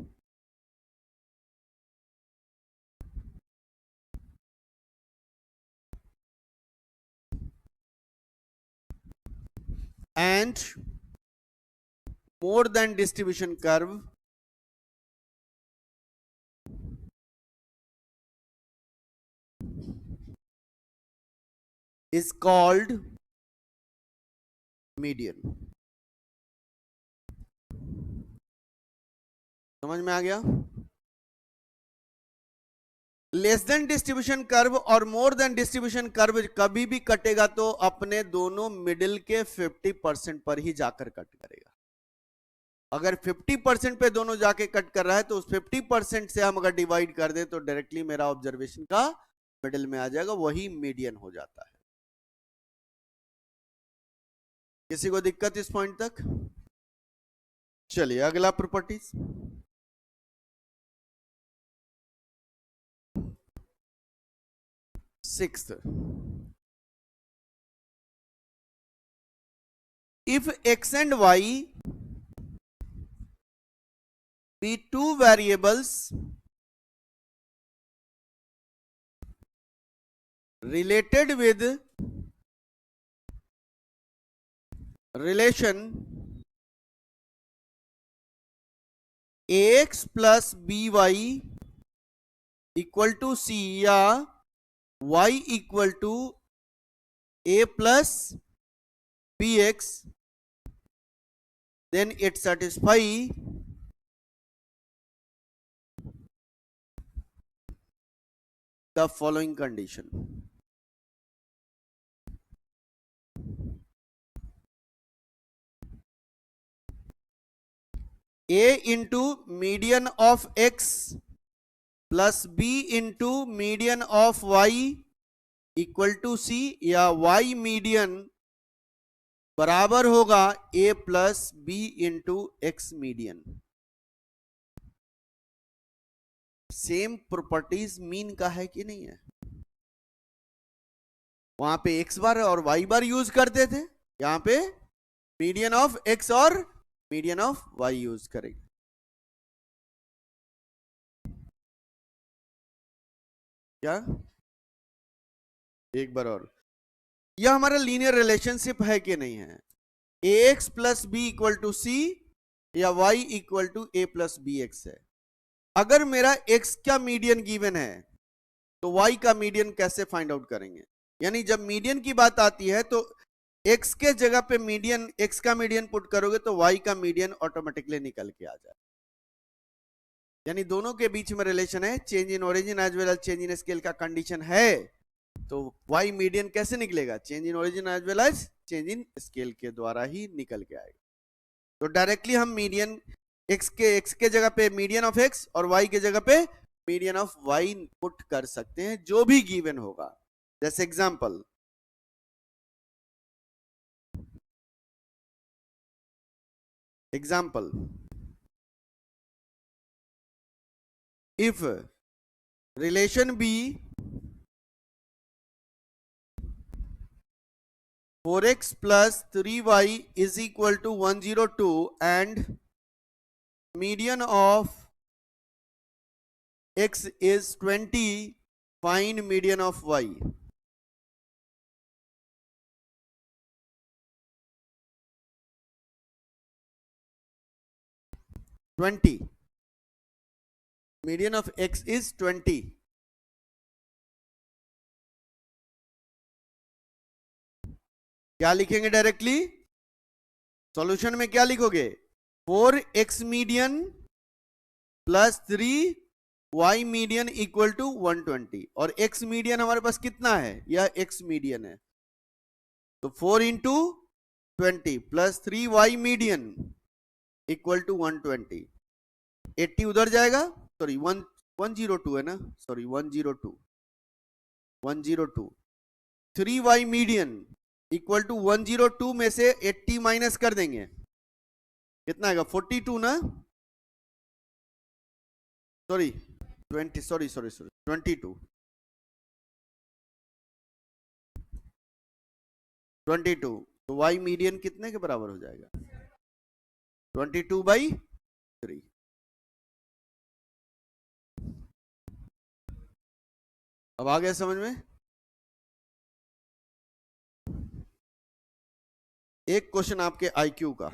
and more than distribution curve is called median। समझ में आ गया? लेस देन डिस्ट्रीब्यूशन कर्व और मोर देन डिस्ट्रीब्यूशन कर्व कभी भी कटेगा तो अपने दोनों मिडिल के 50% पर ही जाकर कट करेगा। अगर 50% पे दोनों जाके कट कर रहा है तो उस 50% से हम अगर डिवाइड कर दे तो डायरेक्टली मेरा ऑब्जर्वेशन का मिडिल में आ जाएगा, वही मीडियन हो जाता है। किसी को दिक्कत इस पॉइंट तक? चलिए अगला properties. Sixth, if x and y be two variables related with relation ax plus by equal to C या y equal to a plus bx, then it satisfy the following condition. A into median of x plus b into median of y equal to C, या y मीडियन बराबर होगा a plus b into X median. Same properties mean का है कि नहीं है? वहां पे x बार और y बार यूज करते थे, यहां पे मीडियन ऑफ x और मीडियन ऑफ y यूज करेंगे. क्या एक बार और, यह हमारा लीनियर रिलेशनशिप है कि नहीं है? ax plus B equal to C या y equal to a plus B X है. अगर मेरा x का मीडियन गिवन है तो y का मीडियन कैसे फाइंड आउट करेंगे? यानी जब मीडियन की बात आती है तो x के जगह पे मीडियन, x का मीडियन पुट करोगे तो y का मीडियन ऑटोमेटिकली निकल के आ जाए. यानी दोनों के बीच में रिलेशन है, change in origin as well as change in scale का कंडीशन है, तो y मीडियन कैसे निकलेगा? Change in origin as well as change in scale के द्वारा ही निकल के आएगा. तो डायरेक्टली हम मीडियन x के जगह पे मीडियन ऑफ x और y के जगह पे मीडियन ऑफ y पुट कर सकते हैं, जो भी गिवन होगा. जैसे example, if relation B 4x plus 3y is equal to 102 and median of x is 20, find median of y. Median of x is 20. क्या लिखेंगे डायरेक्टली? सॉल्यूशन में क्या लिखोगे? 4x median plus 3y median equal to 120, और x मीडियन हमारे पास कितना है? यह x मीडियन है, तो 4 into 20 plus 3y median equal to 120. 80 उधर जाएगा, सॉरी 102 है ना, sorry 102. 3y median equal to 102 में से 80 माइनस कर देंगे, कितना आएगा? 42 ना, सॉरी 20, सॉरी 22. तो y मीडियन कितने के बराबर हो जाएगा? 22/3. अब आ गया समझ में? एक क्वेश्चन आपके आईक्यू का.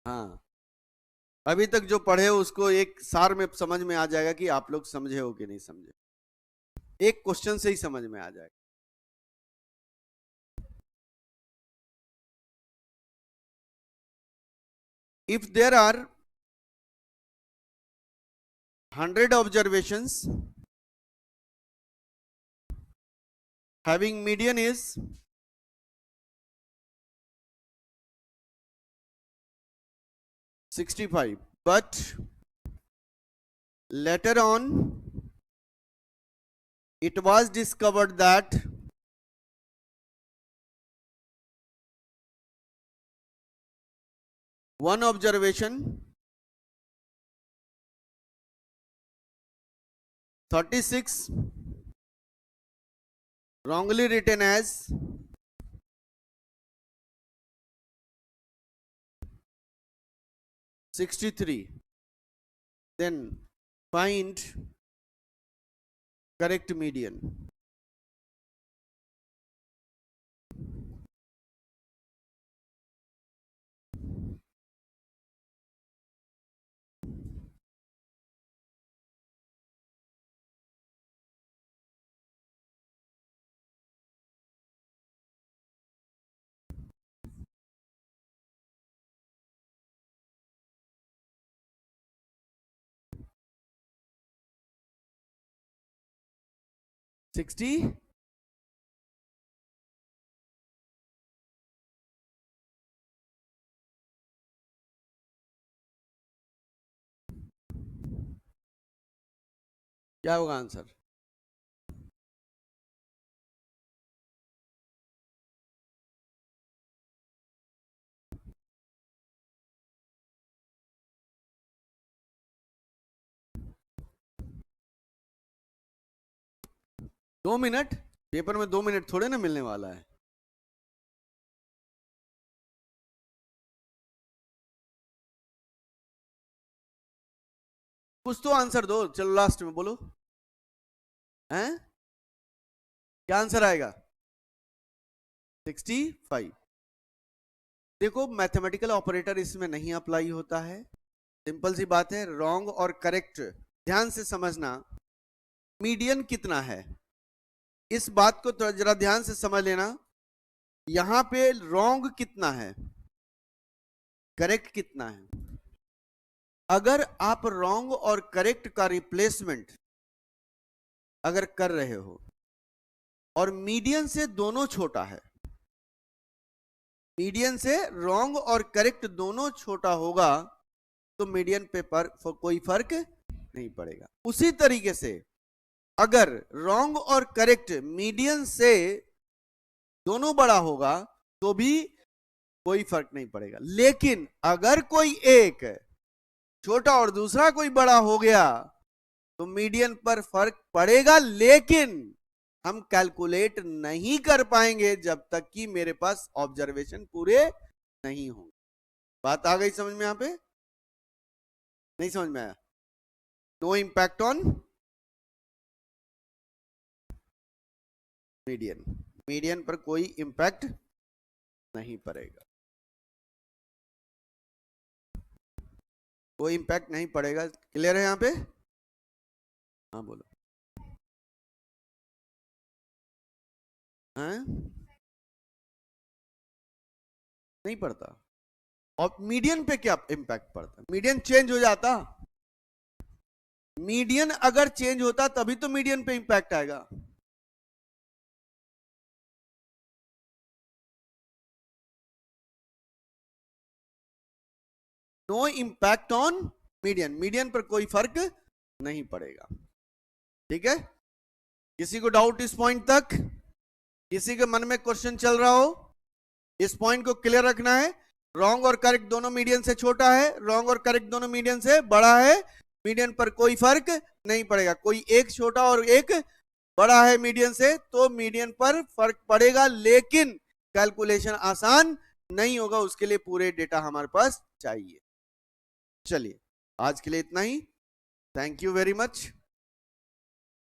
हाँ, अभी तक जो पढ़े हो उसको एक सार में समझ में आ जाएगा कि आप लोग समझे हो कि नहीं समझे. एक क्वेश्चन से ही समझ में आ जाएगा. If there are 100 observations having median is 65, but later on it was discovered that one observation 36 wrongly written as 63. Then find correct median. Sixty क्या होगा आंसर? दो मिनट, पेपर में 2 मिनट थोड़े ना मिलने वाला है। कुछ तो आंसर दो, चलो लास्ट में बोलो, हैं? क्या आंसर आएगा? 65। देखो मैथमेटिकल ऑपरेटर इसमें नहीं अप्लाई होता है, सिंपल सी बात है, रॉन्ग और करेक्ट ध्यान से समझना। मीडियन कितना है इस बात को तो जरा ध्यान से समझ लेना। यहां पे रॉन्ग कितना है, करेक्ट कितना है। अगर आप रॉन्ग और करेक्ट का रिप्लेसमेंट अगर कर रहे हो और मीडियन से दोनों छोटा है, मीडियन से रॉन्ग और करेक्ट दोनों छोटा होगा तो मीडियन पे कोई फर्क नहीं पड़ेगा। उसी तरीके से अगर रॉन्ग और करेक्ट मीडियन से दोनों बड़ा होगा तो भी कोई फर्क नहीं पड़ेगा। लेकिन अगर कोई एक छोटा और दूसरा कोई बड़ा हो गया तो मीडियन पर फर्क पड़ेगा, लेकिन हम कैलकुलेट नहीं कर पाएंगे जब तक कि मेरे पास ऑब्जर्वेशन पूरे नहीं होंगे। बात आ गई समझ में? यहां पे नहीं समझ में आया? No impact on median, median पर कोई इंपैक्ट नहीं पड़ेगा, कोई इंपैक्ट नहीं पड़ेगा। क्लियर है यहां पे? हाँ बोलो। हैं? नहीं पड़ता। और मीडियन पे क्या इंपैक्ट पड़ता? मीडियन चेंज हो जाता, मीडियन अगर चेंज होता तभी तो मीडियन पे इंपैक्ट आएगा। No impact on median, median पर कोई फर्क नहीं पड़ेगा। ठीक है? किसी को डाउट इस पॉइंट तक? किसी के मन में क्वेश्चन चल रहा हो, इस पॉइंट को क्लियर रखना है। रॉन्ग और करेक्ट दोनों मीडियन से छोटा है, रॉन्ग और करेक्ट दोनों मीडियन से बड़ा है, मीडियन पर कोई फर्क नहीं पड़ेगा। कोई एक छोटा और एक बड़ा है मीडियन से तो मीडियन पर फर्क पड़ेगा, लेकिन कैलकुलेशन आसान नहीं होगा, उसके लिए पूरे डेटा हमारे पास चाहिए। चलिए आज के लिए इतना ही। Thank you very much.